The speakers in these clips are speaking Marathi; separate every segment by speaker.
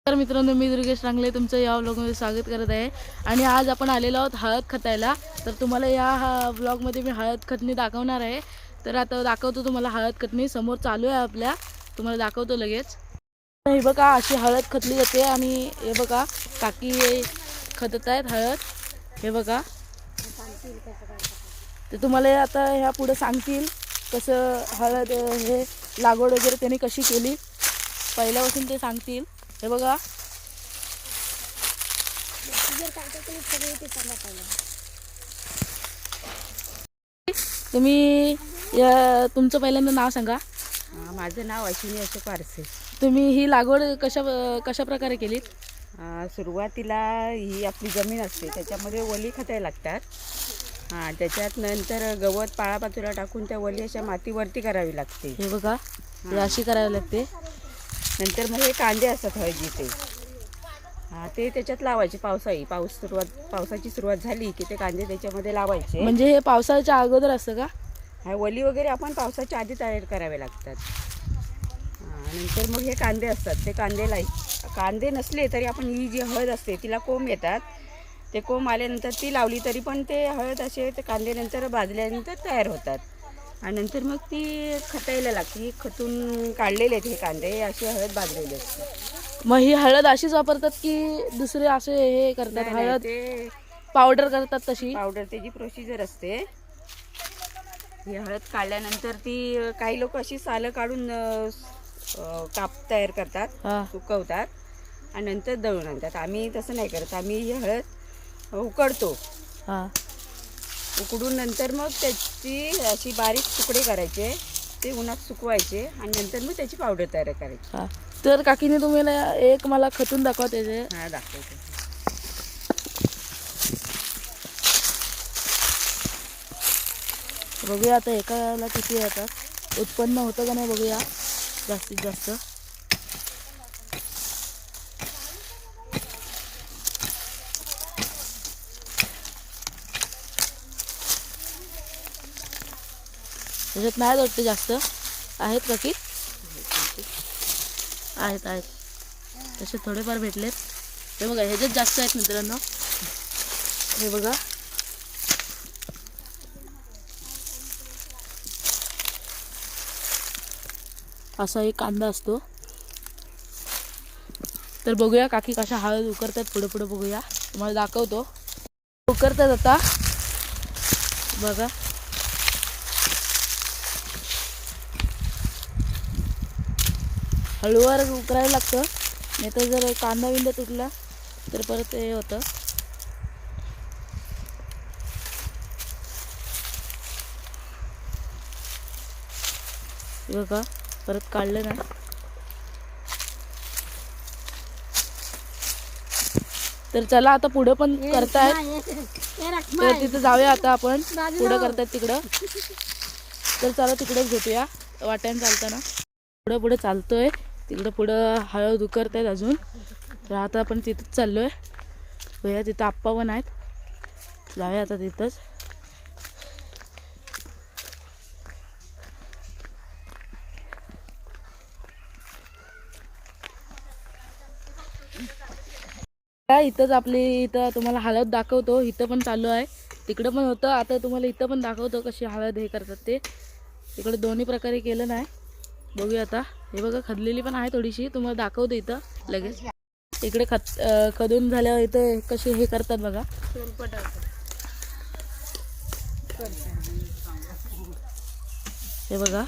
Speaker 1: तर मित्रांनो, मी दुर्गेश रांगले तुमचं या व्लॉगमध्ये स्वागत करत आहे. आणि आज आपण आलेलो आहोत हळद खतायला. तर तुम्हाला या व्लॉगमध्ये मी हळद खतणी दाखवणार आहे. तर आता दाखवतो तुम्हाला हळद खतणी समोर चालू आहे आपल्या, तुम्हाला दाखवतो लगेच. हे बघा अशी हळद खतली जाते. आणि हे बघा काकी खतत आहेत हळद. हे बघा ते तुम्हाला आता ह्या पुढे सांगतील कसं हळद हे लागवड वगैरे त्यांनी कशी केली पहिल्यापासून ते सांगतील. हे बघा तुम्ही तुमचं पहिल्यांदा नाव सांगा.
Speaker 2: माझं नाव अश्विनी अशोक पारसे.
Speaker 1: तुम्ही ही लागवड कशा प्रकारे केली?
Speaker 2: सुरुवातीला ही आपली जमीन असते त्याच्यामध्ये वली खतायला लागतात. त्याच्यात नंतर गवत पाळापाचोळा टाकून त्या वली अशा मातीवरती करावी लागते.
Speaker 1: हे बघा हे अशी करावी लागते.
Speaker 2: नंतर मग हे कांदे असतात हळदीचे, ते त्याच्यात लावायचे. पावसाची सुरुवात झाली की ते कांदे त्याच्यामध्ये लावायचे.
Speaker 1: म्हणजे हे पावसाच्या अगोदर असतं का?
Speaker 2: हा, वली वगैरे आपण पावसाच्या आधी तयार करावे लागतात. नंतर मग हे कांदे असतात ते कांदे नसले तरी आपण ही जी हळद असते तिला कोंब येतात. ते कोंब आल्यानंतर ती लावली तरी पण ते हळद असे ते कांदे नंतर भाजल्यानंतर तयार होतात. आणि नंतर मग ती खतायला लागते. खतून काढलेले आहेत हे कांदे, अशी हळद भाजलेली असते.
Speaker 1: मग ही हळद अशीच वापरतात की दुसरे असे हे करतात? हळद
Speaker 2: ते
Speaker 1: पावडर करतात तशी
Speaker 2: पावडर त्याची प्रोसिजर असते. ही हळद काढल्यानंतर ती काही लोक अशी सालं काढून काप तयार करतात, सुकवतात आणि नंतर दळून आणतात. आम्ही तसं नाही करत. आम्ही ही हळद उकडतो. उकडून नंतर मग त्याची अशी बारीक तुकडे करायचे, ते उन्हात सुकवायचे आणि नंतर मग त्याची पावडर तयार करायची.
Speaker 1: तर काकीने तुम्हाला एक मला खतून दाखवा त्याचे.
Speaker 2: दाखवते.
Speaker 1: बघूया आता एकाला किती येतात, उत्पन्न होतं का नाही बघूया जास्तीत जास्त. त्याच्यात नाही वाटतं जास्त आहेत का की? आहेत तसे थोडेफार भेटलेत. हे बघा ह्याच्यात जास्त आहेत मित्रांनो. हे बघा असा एक कांदा असतो. तर बघूया काकी कशा हळद उकरतात. पुढे पुढे बघूया, तुम्हाला दाखवतो. उकरतात आता बघा. हळूवार उकरायला लागतं, नाही तर जर कांदा विंदा तुटला तर परत हे होतं. बघा परत काढलं ना. तर चला आता पुढं पण करतायत, तर तिथं जाऊया आता आपण. पुढं करतायत तिकडं, तर चला तिकडेच भेटूया वाट्यानं चालताना. पुढं चालतोय, तिकडं पुढं हळद उकरतायत अजून. तर आता आपण तिथंच चाललोय. भैया तिथं आप्पा पण आहेत, जाऊया आता तिथंच. इथंच आपली इथं तुम्हाला हळद दाखवतो. इथं पण चालू आहे, तिकडं पण होतं. आता तुम्हाला इथं पण दाखवतो कशी हळद हे करतात ते. इकडे दोन्ही प्रकारे केलं नाही. बघूया आता. हे बघा खदलेली पण आहे थोडीशी, तुम्हाला दाखवतो इथं लगेच. इकडे खदून झाल्यावर इथं कशी हे करतात बघा. हे बघा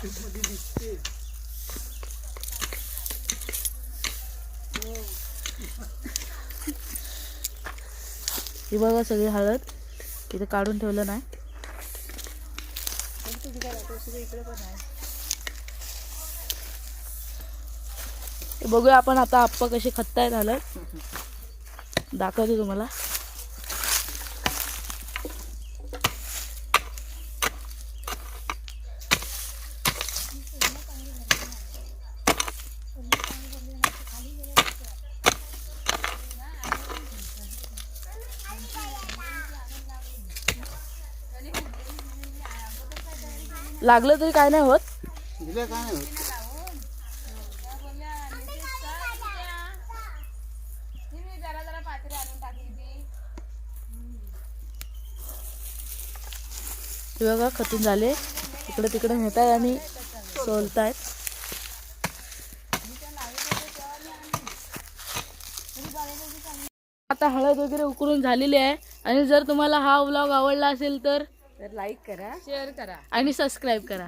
Speaker 1: ही बघा सगळी हळद इथे काढून ठेवलं नाही. बघूया आपण आता आप्पा कशी खत्ताय झालं दाखवतो तुम्हाला. लागलं तरी काय नाही होत. हे बघा खतून झाले, इकडे तिकडे नेत आहेत आणि सोलतायत. आता हळद वगैरे उकळून झालेली आहे. आणि जर तुम्हाला हा व्लॉग आवडला असेल तर
Speaker 2: लाईक करा, शेअर करा
Speaker 1: आणि सबस्क्राईब करा.